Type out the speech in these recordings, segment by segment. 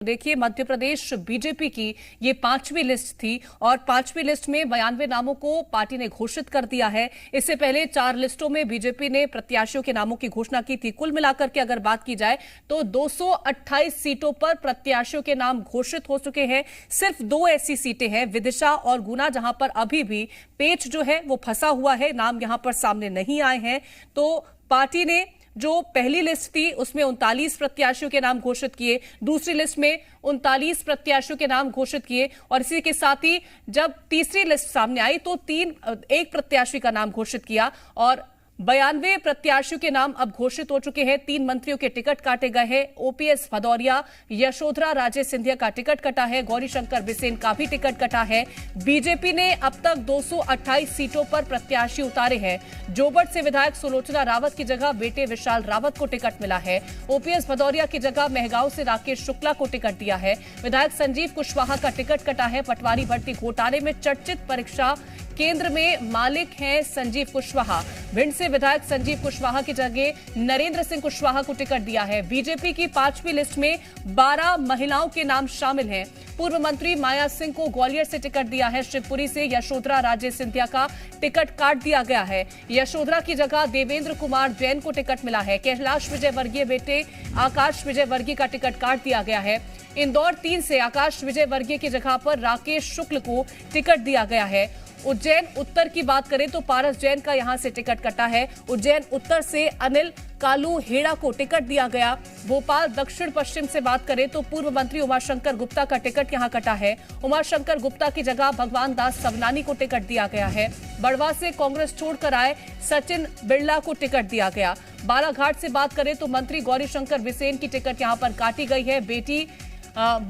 देखिए, मध्य प्रदेश बीजेपी की ये 5वीं लिस्ट थी और 5वीं लिस्ट में 92 नामों को पार्टी ने घोषित कर दिया है। इससे पहले 4 लिस्टों में बीजेपी ने प्रत्याशियों के नामों की घोषणा की थी। कुल मिलाकर के अगर बात की जाए तो 228 सीटों पर प्रत्याशियों के नाम घोषित हो चुके हैं। सिर्फ 2 ऐसी सीटें हैं, विदिशा और गुना, जहां पर अभी भी पेच जो है वो फंसा हुआ है, नाम यहां पर सामने नहीं आए हैं। तो पार्टी ने जो पहली लिस्ट थी उसमें 39 प्रत्याशियों के नाम घोषित किए, दूसरी लिस्ट में 39 प्रत्याशियों के नाम घोषित किए और इसी के साथ ही जब तीसरी लिस्ट सामने आई तो एक प्रत्याशी का नाम घोषित किया और 92 प्रत्याशियों के नाम अब घोषित हो चुके हैं। 3 मंत्रियों के टिकट काटे गए हैं। ओपीएस भदौरिया, यशोधरा राजे सिंधिया का टिकट कटा है, गौरीशंकर बिसेन का भी टिकट कटा है। बीजेपी ने अब तक 228 सीटों पर प्रत्याशी उतारे हैं। जोबट से विधायक सुलोचना रावत की जगह बेटे विशाल रावत को टिकट मिला है। ओपीएस भदौरिया की जगह मेहगांव से राकेश शुक्ला को टिकट दिया है। विधायक संजीव कुशवाहा का टिकट कटा है। पटवारी भर्ती घोटाले में चर्चित परीक्षा केंद्र में मालिक हैं संजीव कुशवाहा। भिंड से विधायक संजीव कुशवाहा की जगह नरेंद्र सिंह कुशवाहा को टिकट दिया है। बीजेपी की 5वीं लिस्ट में 12 महिलाओं के नाम शामिल हैं। पूर्व मंत्री माया सिंह को ग्वालियर से टिकट दिया है। शिवपुरी से यशोधरा राजे सिंधिया का टिकट काट दिया गया है। यशोधरा की जगह देवेंद्र कुमार जैन को टिकट मिला है। कैलाश विजय वर्गीय बेटे आकाश विजय वर्गीय का टिकट काट दिया गया है। इंदौर 3 से आकाश विजय वर्गीय की जगह पर राकेश शुक्ल को टिकट दिया गया है। उज्जैन उत्तर की बात करें तो पारस जैन का यहां से टिकट कटा है। उज्जैन उत्तर से अनिल कालू हेड़ा को टिकट दिया गया। भोपाल दक्षिण पश्चिम से बात करें तो पूर्व मंत्री उमाशंकर गुप्ता का टिकट यहां कटा है। उमाशंकर गुप्ता की जगह भगवान दास सबनानी को टिकट दिया गया है। बड़वा से कांग्रेस छोड़कर आए सचिन बिरला को टिकट दिया गया। बालाघाट से बात करें तो मंत्री गौरीशंकर बिसेन की टिकट यहां पर काटी गई है। बेटी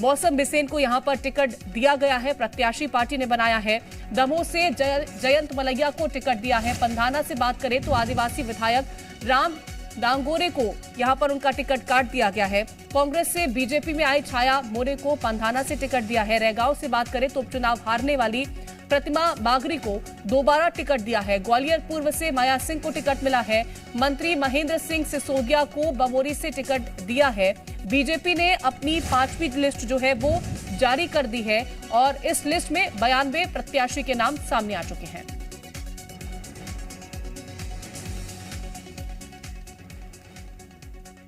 मौसम बिसेन को यहां पर टिकट दिया गया है, प्रत्याशी पार्टी ने बनाया है। दमोह से जयंत मलैया को टिकट दिया है। पंधाना से बात करें तो आदिवासी विधायक राम डांगोरे को यहां पर उनका टिकट काट दिया गया है। कांग्रेस से बीजेपी में आई छाया मोरे को पंधाना से टिकट दिया है। रैगांव से बात करें तो उपचुनाव हारने वाली प्रतिमा बागरी को दोबारा टिकट दिया है। ग्वालियर पूर्व से माया सिंह को टिकट मिला है। मंत्री महेंद्र सिंह सिसोदिया को बमोरी से टिकट दिया है। बीजेपी ने अपनी 5वीं लिस्ट जो है वो जारी कर दी है और इस लिस्ट में 92 प्रत्याशी के नाम सामने आ चुके हैं।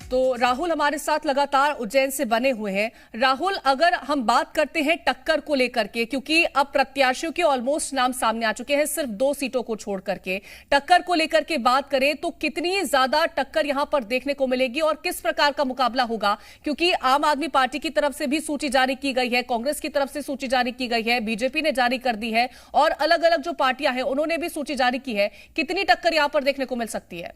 तो राहुल हमारे साथ लगातार उज्जैन से बने हुए हैं। राहुल, अगर हम बात करते हैं टक्कर को लेकर के, क्योंकि अब प्रत्याशियों के ऑलमोस्ट नाम सामने आ चुके हैं सिर्फ 2 सीटों को छोड़ करके, टक्कर को लेकर के बात करें तो कितनी ज्यादा टक्कर यहां पर देखने को मिलेगी और किस प्रकार का मुकाबला होगा? क्योंकि आम आदमी पार्टी की तरफ से भी सूची जारी की गई है, कांग्रेस की तरफ से सूची जारी की गई है, बीजेपी ने जारी कर दी है और अलग अलग जो पार्टियां हैं उन्होंने भी सूची जारी की है। कितनी टक्कर यहां पर देखने को मिल सकती है?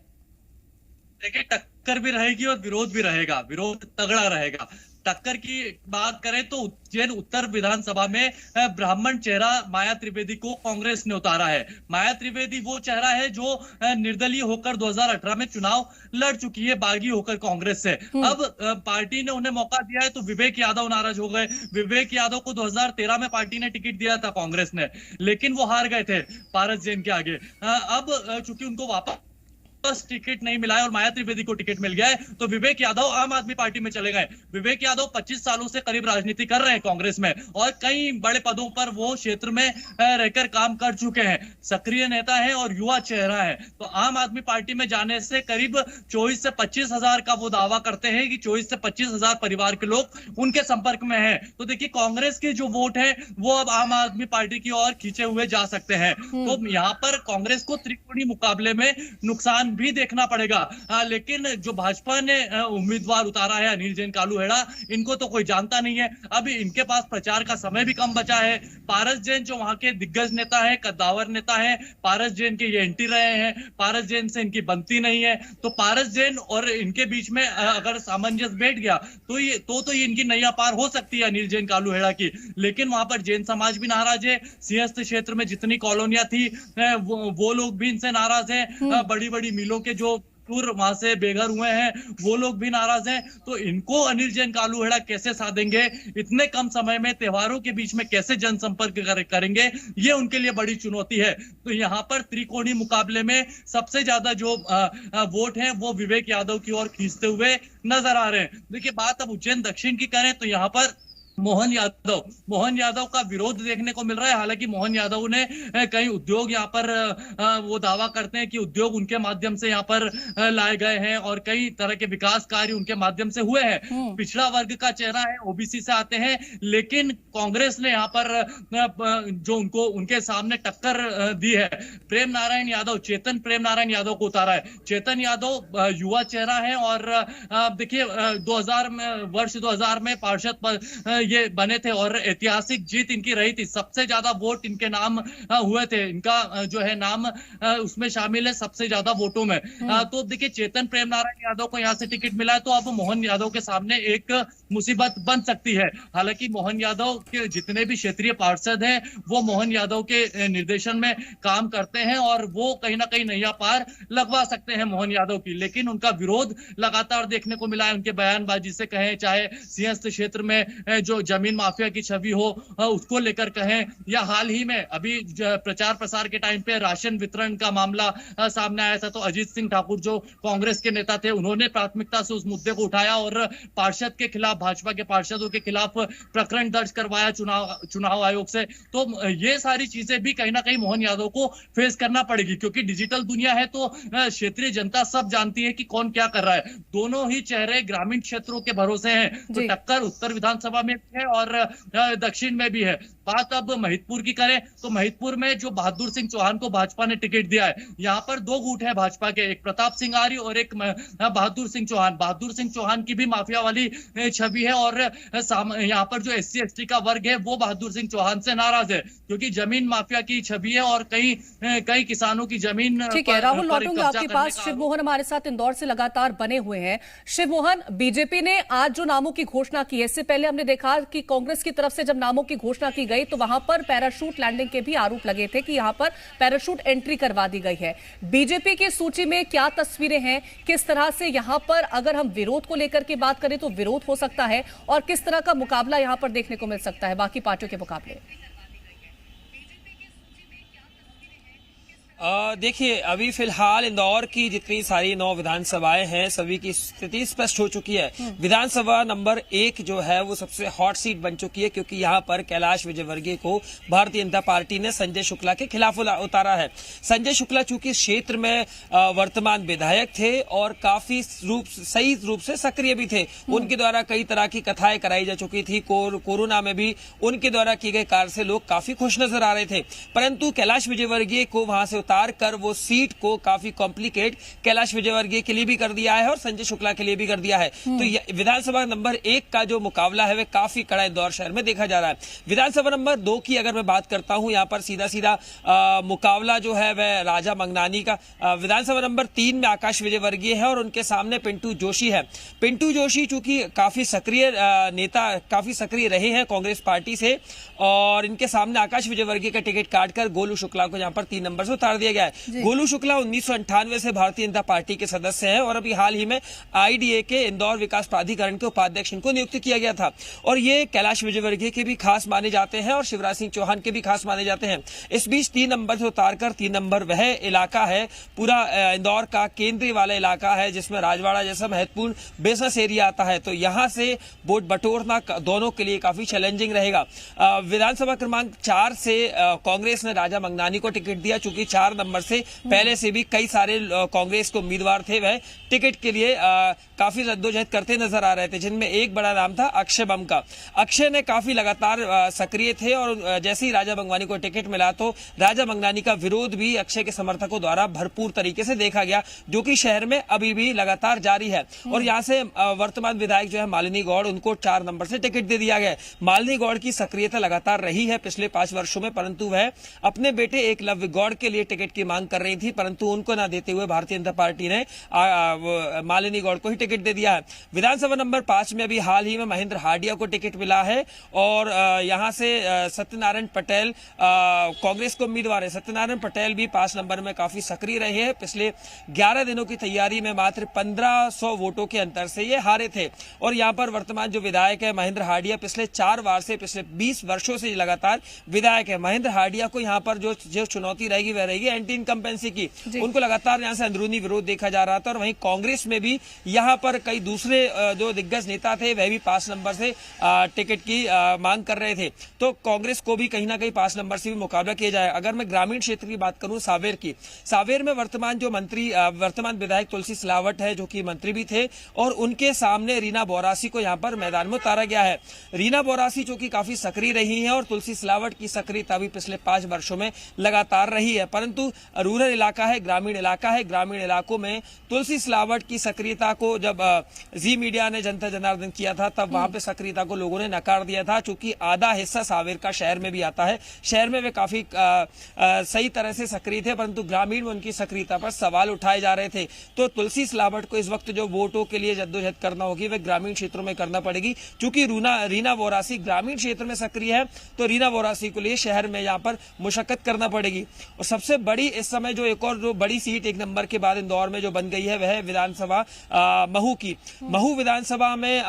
देखिए, टक्कर भी रहेगी और विरोध भी रहेगा, विरोध तगड़ा रहेगा। टक्कर की बात करें तो उज्जैन उत्तर विधानसभा में ब्राह्मण चेहरा माया त्रिवेदी को कांग्रेस ने उतारा है। माया त्रिवेदी वो चेहरा है जो निर्दलीय होकर 2018 में चुनाव लड़ चुकी है, बागी होकर कांग्रेस से। अब पार्टी ने उन्हें मौका दिया है तो विवेक यादव नाराज हो गए। विवेक यादव को 2013 में पार्टी ने टिकट दिया था कांग्रेस ने, लेकिन वो हार गए थे पारस जैन के आगे। अब चूंकि उनको वापस टिकट नहीं मिला है और माया त्रिवेदी को टिकट मिल गया है तो विवेक यादव आम आदमी पार्टी में चले गए। विवेक यादव 25 सालों से करीब राजनीति कर रहे हैं कांग्रेस में और कई बड़े पदों पर वो क्षेत्र में रहकर काम कर चुके हैं, सक्रिय नेता है और युवा चेहरा है। तो आम आदमी पार्टी में जाने से करीब 24 से 25 हजार का वो दावा करते हैं कि 24 से 25 हजार परिवार के लोग उनके संपर्क में हैं। तो देखिए, कांग्रेस की जो वोट है वो अब आम आदमी पार्टी की ओर खींचे हुए जा सकते हैं। तो यहाँ पर कांग्रेस को त्रिकोणीय मुकाबले में नुकसान भी देखना पड़ेगा। लेकिन जो भाजपा ने उम्मीदवार उतारा है अनिल जैन कालू हेड़ा, इनको तो कोई जानता नहीं है। अभी इनके पास प्रचार का समय भी कम बचा है। पारस जैन जो वहां के दिग्गज नेता है, कद्दावर नेता है, पारस जैन के ये एंटी रहे हैं, पारस जैन से इनकी बनती नहीं है। तो पारस जैन और इनके बीच में अगर सामंजस्य बैठ गया तो ये इनकी नैया पार हो सकती है अनिल जैन कालू हेड़ा की। लेकिन वहां पर जैन समाज भी नाराज है। सिंहस्थ क्षेत्र में जितनी कॉलोनियां थी वो लोग भी इनसे नाराज है। बड़ी बड़ी मिलों के जो मजदूर वहां से बेघर हुए हैं, वो लोग भी नाराज हैं। तो इनको अनिल जैन कालूहेड़ा कैसे साधेंगे, इतने कम समय में त्योहारों के बीच में कैसे जनसंपर्क करेंगे, ये उनके लिए बड़ी चुनौती है। तो यहाँ पर त्रिकोणीय मुकाबले में सबसे ज्यादा जो वोट हैं वो विवेक यादव की ओर खींचते हुए नजर आ रहे हैं। देखिए, बात अब उज्जैन दक्षिण की करें तो यहाँ पर मोहन यादव का विरोध देखने को मिल रहा है। हालांकि मोहन यादव ने कई उद्योग यहाँ पर वो दावा करते हैं कि उद्योग उनके माध्यम से यहाँ पर लाए गए हैं और कई तरह के विकास कार्य उनके माध्यम से हुए हैं। पिछड़ा वर्ग का चेहरा है, ओबीसी से आते हैं, लेकिन कांग्रेस ने यहाँ पर जो उनके सामने टक्कर दी है, चेतन प्रेम नारायण यादव को उतारा है। चेतन यादव युवा चेहरा है और देखिए वर्ष 2000 में पार्षद ये बने थे और ऐतिहासिक जीत इनकी रही थी। सबसे ज्यादा वोट इनके नाम हुए थे, इनका जो है नाम उसमें शामिल है सबसे ज्यादा वोटों में। तो देखिए, चेतन प्रेम नारायण यादव को यहाँ से टिकट मिला है, तो अब मोहन यादव के सामने एक मुसीबत बन सकती है। हालांकि मोहन यादव के जितने भी क्षेत्रीय पार्षद हैं वो मोहन यादव के निर्देशन में काम करते हैं और वो कहीं ना कहीं नैया पार लगवा सकते हैं मोहन यादव की, लेकिन उनका विरोध लगातार देखने को मिला है। उनके बयानबाजी से कहें, चाहे सिंहस्थ क्षेत्र में जो जमीन माफिया की छवि हो उसको लेकर कहें, या हाल ही में अभी प्रचार प्रसार के टाइम पे राशन वितरण का मामला सामने आया था, तो अजीत सिंह ठाकुर जो कांग्रेस के नेता थे उन्होंने प्राथमिकता से उस मुद्दे को उठाया और पार्षद के खिलाफ, भाजपा के पार्षदों के खिलाफ प्रकरण दर्ज करवाया चुनाव आयोग से। तो ये सारी चीजें भी कहीं ना कहीं मोहन यादव को फेस करना पड़ेगी, क्योंकि डिजिटल दुनिया है तो क्षेत्रीय जनता सब जानती है कि कौन क्या कर रहा है। दोनों ही चेहरे ग्रामीण क्षेत्रों के भरोसे हैं, तो टक्कर उत्तर विधानसभा में भी है और दक्षिण में भी है। बात अब महिदपुर की करें तो महिदपुर में जो बहादुर सिंह चौहान को भाजपा ने टिकट दिया है, यहाँ पर दो गुट है भाजपा के, एक प्रताप सिंह आर्य और एक बहादुर सिंह चौहान। बहादुर सिंह चौहान की भी माफिया वाली छवि है और यहाँ पर जो SC ST का वर्ग है वो बहादुर सिंह चौहान से नाराज है, क्योंकि जमीन माफिया की छवि है और कई किसानों की जमीन। ठीक है, राहुल लौटूंगा आपके पास। शिवमोहन हमारे साथ इंदौर से लगातार बने हुए हैं। शिवमोहन, बीजेपी ने आज जो नामों की घोषणा की है, इससे पहले हमने देखा कि कांग्रेस की तरफ से जब नामों की घोषणा की गई तो वहां पर पैराशूट लैंडिंग के भी आरोप लगे थे कि यहां पर पैराशूट एंट्री करवा दी गई है। बीजेपी की सूची में क्या तस्वीरें हैं, किस तरह से यहां पर अगर हम विरोध को लेकर के बात करें तो विरोध हो सकता है और किस तरह का मुकाबला यहां पर देखने को मिल सकता है बाकी पार्टियों के मुकाबले? देखिए, अभी फिलहाल इंदौर की जितनी सारी 9 विधानसभाएं हैं सभी की स्थिति स्पष्ट हो चुकी है। विधानसभा नंबर 1 जो है वो सबसे हॉट सीट बन चुकी है, क्योंकि यहाँ पर कैलाश विजयवर्गीय को भारतीय जनता पार्टी ने संजय शुक्ला के खिलाफ उतारा है। संजय शुक्ला चूंकि क्षेत्र में वर्तमान विधायक थे और काफी सही रूप से सक्रिय भी थे, उनके द्वारा कई तरह की कथाएं कराई जा चुकी थी। कोरोना में भी उनके द्वारा किए गए कार्य से लोग काफी खुश नजर आ रहे थे, परंतु कैलाश विजयवर्गीय को वहां से उतार कर वो सीट को काफी कॉम्प्लिकेट कैलाश विजयवर्गीय के लिए भी कर दिया है और संजय शुक्ला के लिए भी कर दिया है। तो विधानसभा नंबर 1 का जो मुकाबला है वह काफी कड़ा इंदौर शहर में देखा जा रहा है। विधानसभा नंबर 2 की अगर मैं बात करता हूं, यहाँ पर सीधा मुकाबला जो है वह राजा मंगनानी का। विधानसभा नंबर 3 में आकाश विजयवर्गीय है और उनके सामने पिंटू जोशी है। पिंटू जोशी चूंकि काफी सक्रिय नेता, काफी सक्रिय रहे हैं कांग्रेस पार्टी से, और इनके सामने आकाश विजयवर्गीय का टिकट काटकर गोलू शुक्ला को यहाँ पर 3 नंबर से उतार दिया गया है। गोलू शुक्ला 1998 से भारतीय जनता पार्टी के सदस्य हैं और अभी हाल ही में IDA के इंदौर विकास प्राधिकरण के उपाध्यक्ष इनको नियुक्त किया गया था, और ये कैलाश विजयवर्गीय के भी खास माने जाते हैं और शिवराज सिंह चौहान के भी खास माने जाते हैं। इस बीच 3 नंबर से उतारकर 3 नंबर वह इलाका है, पूरा इंदौर का केंद्रीय वाला इलाका है जिसमें राजवाड़ा जैसा महत्वपूर्ण बिजनेस एरिया आता है, तो यहां से वोट बटोरना दोनों के लिए काफी चैलेंजिंग रहेगा। विधानसभा क्रमांक 4 से कांग्रेस ने राजा मंगनानी को टिकट दिया, चूंकि 4 नंबर से पहले से भी कई सारे कांग्रेस के उम्मीदवार थे, वह टिकट के लिए काफी जद्दोजहद करते नजर आ रहे थे, जिनमें एक बड़ा नाम था अक्षय बम का। अक्षय ने काफी लगातार सक्रिय थे और जैसे ही राजा मंगनानी को टिकट मिला तो राजा मंगनानी का विरोध भी अक्षय के समर्थकों द्वारा भरपूर तरीके से देखा गया, जो कि शहर में अभी भी लगातार जारी है। और यहाँ से वर्तमान विधायक जो है मालिनी गौड़, उनको 4 नंबर से टिकट दे दिया गया। मालिनी गौड़ की सक्रियता लगातार रही है पिछले 5 वर्षों में, परंतु वह अपने बेटे एकलव्य गौड़ के लिए टिकट की मांग कर रही थी, परंतु उनको ना देते हुए भारतीय जनता पार्टी ने मालिनी गौड़ को ही टिकट दे दिया है। विधानसभा नंबर 5 में अभी हाल ही में महेंद्र हार्डिया को टिकट मिला है और यहां से सत्यनारायण पटेल कांग्रेस को उम्मीदवार है। सत्यनारायण पटेल भी 5 नंबर में काफी सक्रिय रहे हैं। पिछले 11 दिनों की तैयारी में मात्र 1500 वोटों के अंतर से ये हारे थे और यहां पर वर्तमान जो विधायक है महेंद्र हार्डिया पिछले 4 बार से, पिछले 20 वर्षों से लगातार विधायक है। महेंद्र हार्डिया को यहां पर जो चुनौती रहेगी वह रहेगी एंटी इनकम्बेंसी की। उनको लगातार यहां से अंदरूनी विरोध देखा जा रहा था और वहीं कांग्रेस में भी यहां पर कई दूसरे जो दिग्गज नेता थे वह भी 5 नंबर से टिकट की मांग कर रहे थे। तो कांग्रेस को भी कहीं ना कहीं 5 नंबर से भी मुकाबला किया जाए। अगर मैं ग्रामीण क्षेत्र की बात करूं, सांवेर की, सांवेर में वर्तमान विधायक तुलसी सिलावट है जो कि मंत्री भी थे और उनके सामने रीना बोरासी को यहां पर मैदान में उतारा गया है। रीना बोरासी जो कि काफी सक्रिय रही है और तुलसी सिलावट की सक्रियता भी पिछले 5 वर्षों में लगातार रही है, परंतु रूरल इलाका है, ग्रामीण इलाका है। ग्रामीण इलाकों में तुलसी सिलावट की सक्रियता को जब जी मीडिया ने जनता जनार्दन किया था तब वहां पे सक्रियता को लोगों ने नकार दिया था, चूंकि आधा हिस्सा सांवेर का शहर में भी आता है। शहर में वे काफी सही तरह से सक्रिय थे, परंतु ग्रामीण में उनकी सक्रियता पर सवाल उठाए जा रहे थे। तो तुलसी सिलावट को इस वक्त जो वोटों के लिए जद्दोजहद करना होगी वह ग्रामीण क्षेत्रों में करना पड़ेगी, क्योंकि रीना बोरासी ग्रामीण क्षेत्र में सक्रिय है तो रीना बोरासी को लिए शहर में यहाँ पर मुशक्कत करना पड़ेगी। और सबसे बड़ी इस समय जो एक और जो बड़ी सीट 1 नंबर के बाद इंदौर में जो बन गई है वह है विधानसभा महू की। महू विधानसभा में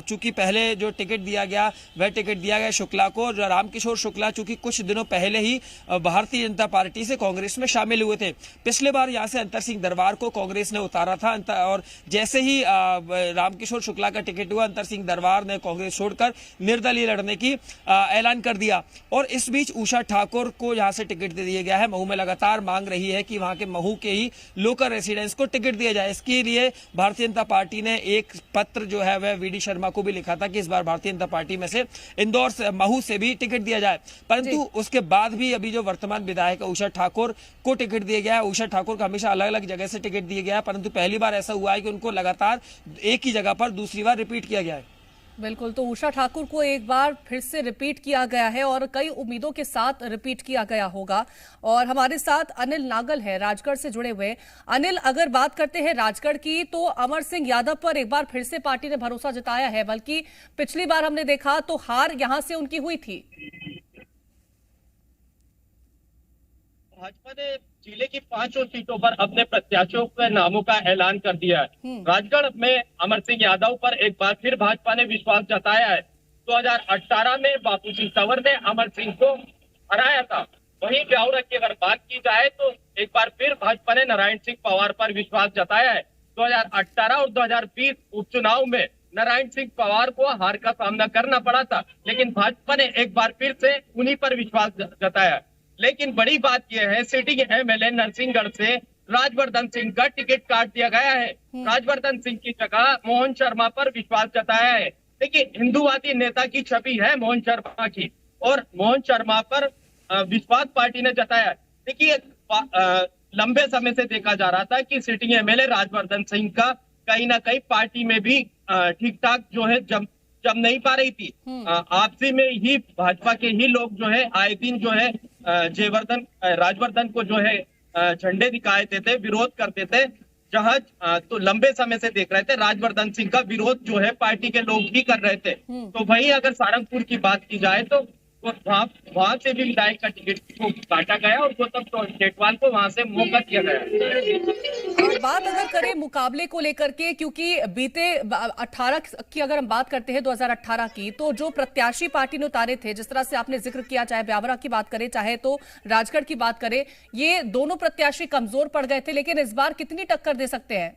चूंकि पहले जो टिकट दिया गया वह टिकट दिया गया शुक्ला को। रामकिशोर शुक्ला चूंकि कुछ दिनों पहले ही भारतीय जनता पार्टी से कांग्रेस में शामिल हुए थे। पिछले बार यहां से अंतर सिंह दरबार को कांग्रेस ने उतारा था और जैसे ही रामकिशोर शुक्ला का टिकट हुआ, अंतर सिंह दरबार ने कांग्रेस छोड़कर निर्दलीय लड़ने की ऐलान कर दिया और इस बीच उषा ठाकुर को यहां से टिकट दे दिया गया है। महू में लगातार मांग रही है कि वहां के महू के ही लोकल रेसिडेंट्स को टिकट दिया जाए। इसके लिए भारतीय जनता पार्टी ने एक पत्र जो है वह वीडी शर्मा को भी लिखा था कि इस बार भारतीय जनता पार्टी में से इंदौर से, महू से भी टिकट दिया जाए, परंतु उसके बाद भी अभी जो वर्तमान विधायक उषा ठाकुर को टिकट दिया गया है। उषा ठाकुर को हमेशा अलग अलग जगह से टिकट दिया गया है, परंतु पहली बार ऐसा हुआ है कि उनको लगातार एक ही जगह पर दूसरी बार रिपीट किया गया है। बिल्कुल, तो उषा ठाकुर को एक बार फिर से रिपीट किया गया है और कई उम्मीदों के साथ रिपीट किया गया होगा। और हमारे साथ अनिल नागल है राजगढ़ से जुड़े हुए। अनिल, अगर बात करते हैं राजगढ़ की तो अमर सिंह यादव पर एक बार फिर से पार्टी ने भरोसा जताया है, बल्कि पिछली बार हमने देखा तो हार यहां से उनकी हुई थी। भाजपा ने जिले की 5 सीटों पर अपने प्रत्याशियों के नामों का ऐलान कर दिया है। राजगढ़ में अमर सिंह यादव पर एक बार फिर भाजपा ने विश्वास जताया है। 2018 में बापू सिंह तंवर ने अमर सिंह को हराया था। वहीं ब्यावरा की अगर बात की जाए तो एक बार फिर भाजपा ने नारायण सिंह पवार पर विश्वास जताया है। 2018 और 2020 उपचुनाव में नारायण सिंह पवार को हार का सामना करना पड़ा था, लेकिन भाजपा ने एक बार फिर से उन्हीं पर विश्वास जताया। लेकिन बड़ी बात यह है, सिटिंग एमएलए नरसिंहगढ़ से राजवर्धन सिंह का टिकट काट दिया गया है। राजवर्धन सिंह की जगह मोहन शर्मा पर विश्वास जताया है। देखिए, हिंदूवादी नेता की छवि है मोहन शर्मा की और मोहन शर्मा पर विश्वास पार्टी ने जताया। देखिए, लंबे समय से देखा जा रहा था कि सिटिंग एमएलए राजवर्धन सिंह का कहीं ना कहीं पार्टी में भी ठीक ठाक जो है जम नहीं पा रही थी। आपसी में ही भाजपा के ही लोग जो है आए दिन जो है राजवर्धन को जो है झंडे दिखाते थे, विरोध करते थे। जहां तो लंबे समय से देख रहे थे राजवर्धन सिंह का विरोध जो है पार्टी के लोग ही कर रहे थे। तो वही अगर सारंगपुर की बात की जाए तो वहां से भी विधायक का टिकट को काटा गया और गौतम टेटवाल को वहां से मौका दिया गया। और बात अगर करें मुकाबले को लेकर के, क्योंकि बीते 18 की अगर हम बात करते हैं 2018 की, तो जो प्रत्याशी पार्टी ने उतारे थे, जिस तरह से आपने जिक्र किया, चाहे ब्यावरा की बात करें चाहे तो राजगढ़ की बात करें, ये दोनों प्रत्याशी कमजोर पड़ गए थे। लेकिन इस बार कितनी टक्कर दे सकते हैं?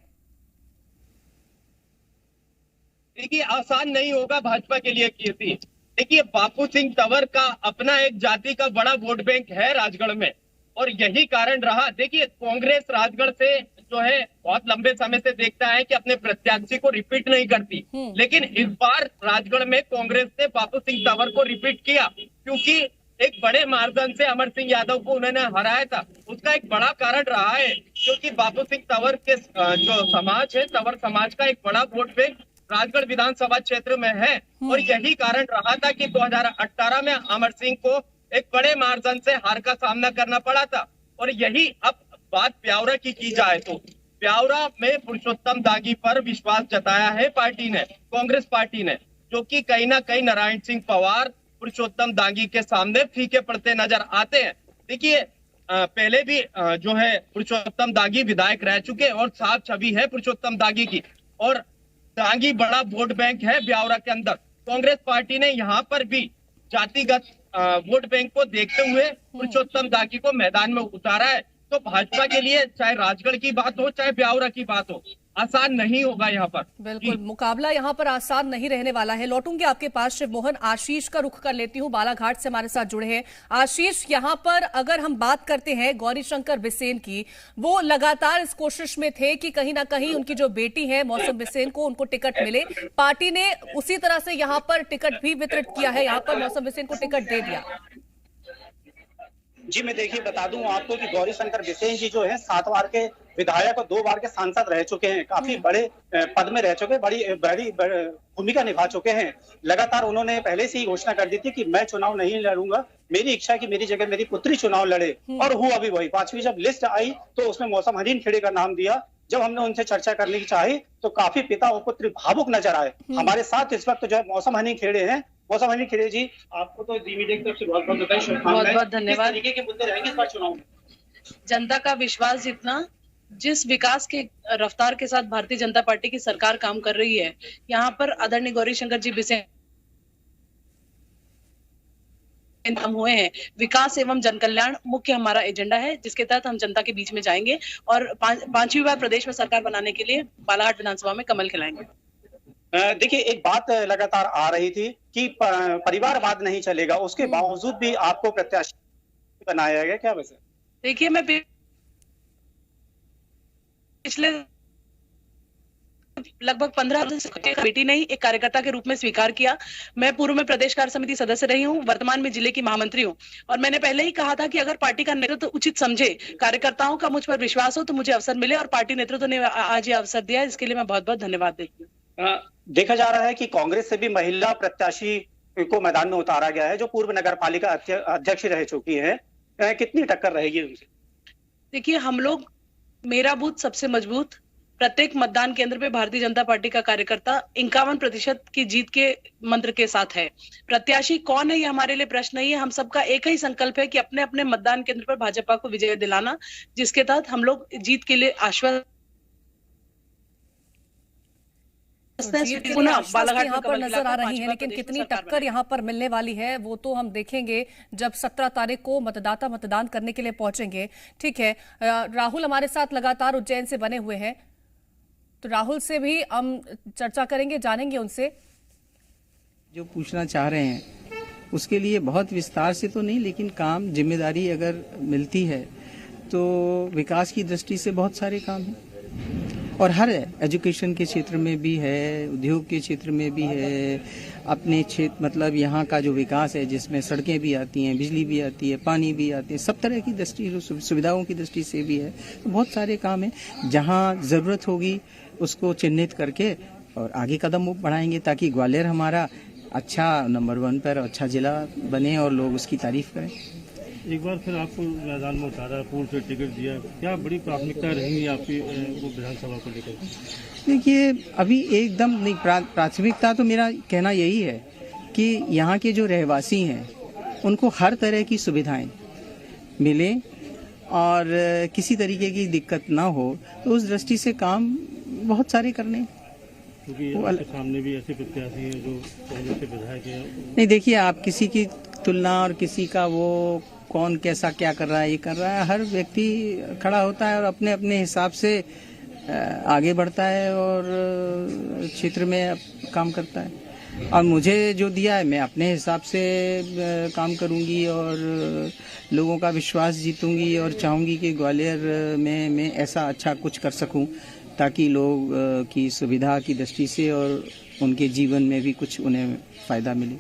देखिए, आसान नहीं होगा भाजपा के लिए कीर्ति। देखिए, बापू सिंह तंवर का अपना एक जाति का बड़ा वोट बैंक है राजगढ़ में और यही कारण रहा। देखिए, कांग्रेस राजगढ़ से जो है बहुत लंबे समय से देखता है कि अपने प्रत्याशी को रिपीट नहीं करती, लेकिन इस बार राजगढ़ में कांग्रेस ने बापू सिंह तंवर को रिपीट किया क्योंकि एक बड़े मार्जिन से अमर सिंह यादव को उन्होंने हराया था। उसका एक बड़ा कारण रहा है क्योंकि बापू सिंह तंवर के जो समाज है, तंवर समाज का एक बड़ा वोट बैंक राजगढ़ विधानसभा क्षेत्र में है और यही कारण रहा था कि 2018 में अमर सिंह को एक बड़े मार्जिन से हार का सामना करना पड़ा था। और यही अब बात प्यावरा की जाए तो प्यावरा में पुरुषोत्तम दागी पर विश्वास जताया है पार्टी ने, कांग्रेस पार्टी ने, जो कि कहीं ना कहीं नारायण सिंह पवार पुरुषोत्तम दागी के सामने फीके पड़ते नजर आते हैं। देखिए पहले भी जो है पुरुषोत्तम दागी विधायक रह चुके और साफ छवि है पुरुषोत्तम दागी की, और दागी बड़ा वोट बैंक है ब्यावरा के अंदर। कांग्रेस पार्टी ने यहाँ पर भी जातिगत वोट बैंक को देखते हुए पुरुषोत्तम दागी को मैदान में उतारा है। तो भाजपा के लिए चाहे राजगढ़ की बात हो चाहे ब्यावरा की बात हो, आसान नहीं होगा यहाँ पर। बिल्कुल, मुकाबला यहाँ पर आसान नहीं रहने वाला है। लौटूंगी आपके पास शिव मोहन। आशीष का रुख कर लेती हूँ, बालाघाट से हमारे साथ जुड़े हैं। आशीष, यहाँ पर अगर हम बात करते हैं गौरीशंकर बिसेन की, वो लगातार इस कोशिश में थे कि कहीं ना कहीं उनकी जो बेटी है मौसम बिसेन को उनको टिकट मिले। पार्टी ने उसी तरह से यहाँ पर टिकट भी वितरित किया है, यहाँ पर मौसम बिसेन को टिकट दे दिया। जी मैं देखिए बता दूं आपको कि गौरीशंकर बिसेन जी जो है 7 बार के विधायक और 2 बार के सांसद रह चुके हैं, काफी बड़े पद में रह चुके, बड़ी भूमिका निभा चुके हैं। लगातार उन्होंने पहले से ही घोषणा कर दी थी कि मैं चुनाव नहीं लड़ूंगा, मेरी इच्छा है कि मेरी जगह मेरी पुत्री चुनाव लड़े, और हुआ भी वही। 5वीं जब लिस्ट आई तो उसमें मौसम हरीन खेड़े का नाम दिया। जब हमने उनसे चर्चा करने की चाही तो काफी पिता और पुत्री भावुक नजर आए। हमारे साथ इस वक्त जो है मौसम हरीन खेड़े हैं। मौसम हरीन खेड़े जी, आपको तो दी मीडिया की तरफ से बहुत बहुत धन्यवाद। किस तरीके के मुद्दे रहेंगे इस बार चुनाव में? जनता का विश्वास जितना, जिस विकास के रफ्तार के साथ भारतीय जनता पार्टी की सरकार काम कर रही है, यहाँ पर आदरणीय गौरीशंकर जी बिसेन नाम हुए हैं। विकास एवं जनकल्याण मुख्य हमारा एजेंडा है, जिसके तहत हम जनता के बीच में जाएंगे और 5वीं बार प्रदेश में सरकार बनाने के लिए बालाघाट विधानसभा में कमल खिलाएंगे। देखिए एक बात लगातार आ रही थी कि परिवारवाद नहीं चलेगा, उसके बावजूद भी आपको प्रत्याशी बनाया गया, क्या वैसे? देखिए मैं पिछले लगभग 15 से बेटी नहीं एक कार्यकर्ता के रूप में स्वीकार किया। मैं पूर्व में प्रदेश कार्य समिति सदस्य रही हूं, वर्तमान में जिले की महामंत्री हूं, और मैंने पहले ही कहा था कि अगर पार्टी का नेतृत्व उचित समझे, कार्यकर्ताओं का मुझ पर विश्वास हो तो मुझे अवसर मिले, और पार्टी नेतृत्व ने आज ये अवसर दिया। इसके लिए मैं बहुत बहुत धन्यवाद देती हूँ। देखा जा रहा है कि कांग्रेस से भी महिला प्रत्याशी को मैदान में उतारा गया है, जो पूर्व नगर पालिका अध्यक्ष रह चुकी है। कितनी टक्कर रहेगी उनसे? देखिए हम लोग, मेरा बूथ सबसे मजबूत, प्रत्येक मतदान केंद्र पे भारतीय जनता पार्टी का कार्यकर्ता 51% की जीत के मंत्र के साथ है। प्रत्याशी कौन है ये हमारे लिए प्रश्न नहीं है, हम सबका एक ही संकल्प है कि अपने अपने मतदान केंद्र पर भाजपा को विजय दिलाना, जिसके तहत हम लोग जीत के लिए आश्वस्त यहाँ पर नजर आ रही है। लेकिन कितनी टक्कर यहाँ पर मिलने वाली है वो तो हम देखेंगे जब 17 तारीख को मतदाता मतदान करने के लिए पहुंचेंगे। ठीक है, राहुल हमारे साथ लगातार उज्जैन से बने हुए हैं, तो राहुल से भी हम चर्चा करेंगे, जानेंगे उनसे। जो पूछना चाह रहे हैं उसके लिए बहुत विस्तार से तो नहीं, लेकिन काम जिम्मेदारी अगर मिलती है तो विकास की दृष्टि से बहुत सारे काम हैं, और हर एजुकेशन के क्षेत्र में भी है, उद्योग के क्षेत्र में भी है, अपने क्षेत्र मतलब यहाँ का जो विकास है जिसमें सड़कें भी आती हैं, बिजली भी आती है, पानी भी आती है, सब तरह की दृष्टि सुविधाओं की दृष्टि से भी है। तो बहुत सारे काम हैं, जहाँ ज़रूरत होगी उसको चिन्हित करके और आगे कदम बढ़ाएंगे, ताकि ग्वालियर हमारा अच्छा नंबर 1 पर अच्छा जिला बने और लोग उसकी तारीफ करें। एक बार फिर आपको मैदान में उतारा, पूर्व से टिकट दिया, क्या बड़ी प्राथमिकता रहेंगी आपकी वो विधानसभा को लेकर? देखिए अभी एकदम नहीं, प्राथमिकता तो मेरा कहना यही है कि यहाँ के जो रहवासी हैं उनको हर तरह की सुविधाएं मिले और किसी तरीके की दिक्कत ना हो, तो उस दृष्टि से काम बहुत सारे करने। क्योंकि आपके सामने भी ऐसे प्रत्याशी हैं जो कांग्रेस के विधायक हैं। नहीं, देखिए आप किसी की तुलना और किसी का वो कौन कैसा क्या कर रहा है, ये कर रहा है, हर व्यक्ति खड़ा होता है और अपने अपने हिसाब से आगे बढ़ता है और क्षेत्र में काम करता है। और मुझे जो दिया है मैं अपने हिसाब से काम करूंगी और लोगों का विश्वास जीतूंगी और चाहूंगी कि ग्वालियर में मैं ऐसा अच्छा कुछ कर सकूं ताकि लोग की सुविधा की दृष्टि से और उनके जीवन में भी कुछ उन्हें फायदा मिले।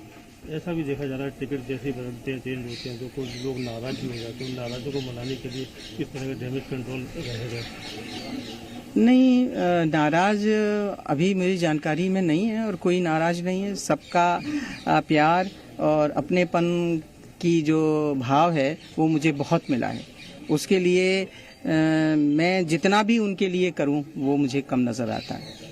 ऐसा भी देखा जा रहा है टिकट जैसे बदलते हैं, चेंज होते हैं तो कुछ लोग नाराज भी हो जाते हैं, नाराजों को मनाने के लिए किस तरह का डैमेज कंट्रोल रहेगा? नहीं, नाराज अभी मेरी जानकारी में नहीं है और कोई नाराज नहीं है। सबका प्यार और अपनेपन की जो भाव है वो मुझे बहुत मिला है उसके लिए मैं जितना भी उनके लिए करूं वो मुझे कम नजर आता है।